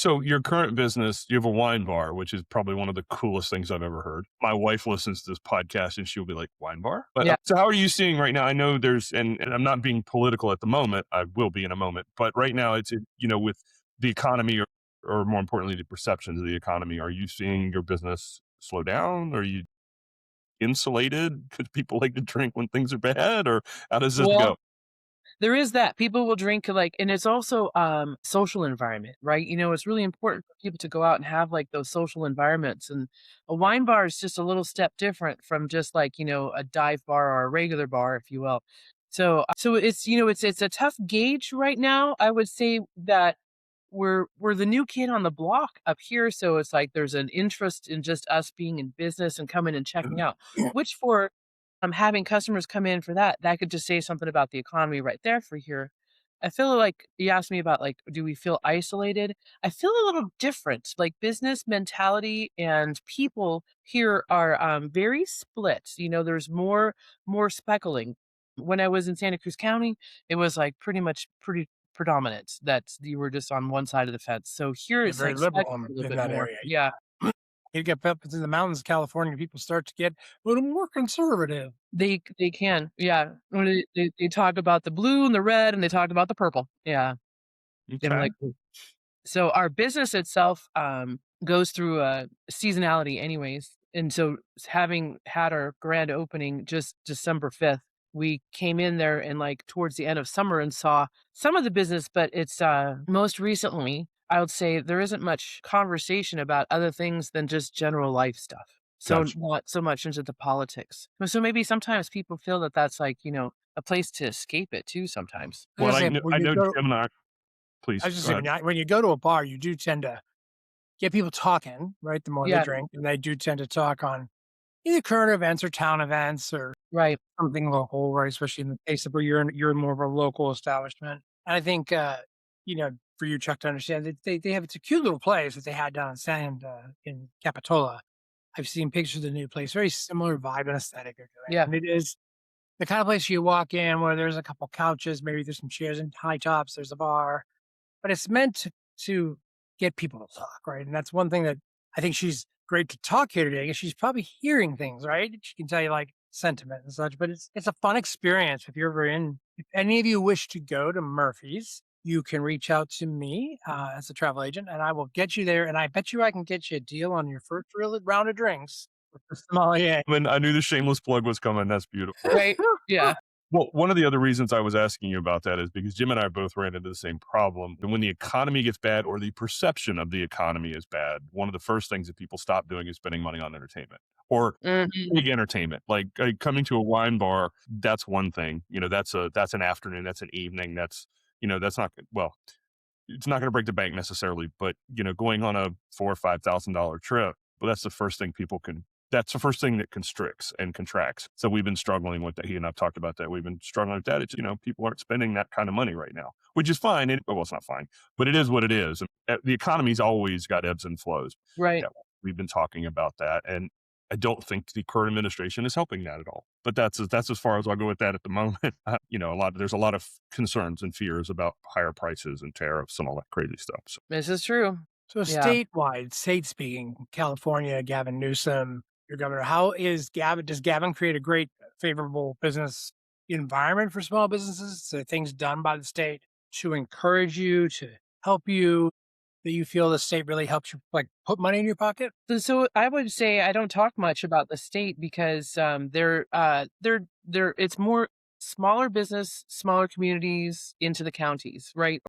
So your current business, you have a wine bar, which is probably one of the coolest things I've ever heard. My wife listens to this podcast and she'll be like, wine bar? But Yeah. so how are you seeing right now? I know there's, and I'm not being political at the moment. I will be in a moment, but right now with the economy or more importantly, the perceptions of the economy, are you seeing your business slow down? Are you insulated because people like to drink when things are bad, or how does this Well, go? there is that. People will drink, like, and it's also, social environment, right? It's really important for people to go out and have, like, those social environments, and a wine bar is just a little step different from just, like, a dive bar or a regular bar, if you will. So it's a tough gauge right now. I would say that we're the new kid on the block up here, so it's like there's an interest in just us being in business and coming and checking out, which for having customers come in for that could just say something about the economy right there for here. I feel like you asked me about, like, do we feel isolated? I feel a little different. Like, business mentality and people here are very split. There's more speckling. When I was in Santa Cruz County, it was like pretty predominant that you were just on one side of the fence. So here Yeah, it's very like liberal speckled a little in bit that more. area. Yeah. You get up into the mountains of California, people start to get a little more conservative. They can, yeah. When they talk about the blue and the red, and they talk about the purple. Yeah, they don't Okay. like blue. So our business itself, goes through a seasonality anyways, and so having had our grand opening just December 5th, we came in there and, like, towards the end of summer and saw some of the business, but it's, most recently, I would say there isn't much conversation about other things than just general life stuff. So Gotcha. not so much into the politics. So maybe sometimes people feel that that's, like, a place to escape it too sometimes. I was Well, gonna say, when I you know go Jim and I, I please was just go saying, ahead. when you go to a bar, you do tend to get people talking, right? The more they Yeah, drink, and they do tend to talk on either current events or town events or right. something local, right? Especially in the case of where you're in more of a local establishment. And I think, for you, Chuck, to understand that they have it's a cute little place that they had down in in Capitola. I've seen pictures of the new place, very similar vibe and aesthetic they're doing. Yeah. And it is the kind of place you walk in where there's a couple couches, maybe there's some chairs and high tops, there's a bar, but it's meant to get people to talk, right? And that's one thing that I think she's great to talk here today, is she's probably hearing things, right? She can tell you like sentiment and such, but it's a fun experience if you're ever in. If any of you wish to go to Murphy's, you can reach out to me as a travel agent, and I will get you there. And I bet you I can get you a deal on your first real round of drinks with the sommelier. When I knew the shameless plug was coming, that's beautiful. Right. Yeah. Well, one of the other reasons I was asking you about that is because Jim and I both ran into the same problem. And when the economy gets bad or the perception of the economy is bad, one of the first things that people stop doing is spending money on entertainment or Mhm. big entertainment. Like coming to a wine bar, that's one thing. That's an afternoon, that's an evening, that's not well, it's not going to break the bank necessarily, but going on a $4 or $5,000 trip, well, that's the first thing that constricts and contracts. So we've been struggling with that. He and I've talked about that. We've been struggling with that. It's, people aren't spending that kind of money right now, which is fine. Well, it's not fine, but it is what it is. The economy's always got ebbs and flows. Right. Yeah, we've been talking about that. And I don't think the current administration is helping that at all. But that's as far as I'll go with that at the moment. There's a lot of concerns and fears about higher prices and tariffs and all that crazy stuff. So This is true. So Yeah. state speaking, California, Gavin Newsom, your governor, how is Gavin? Does Gavin create a great, favorable business environment for small businesses? So things done by the state to encourage you, to help you, that you feel the state really helps you, like put money in your pocket? So I would say I don't talk much about the state because they're it's more smaller business, smaller communities into the counties, right?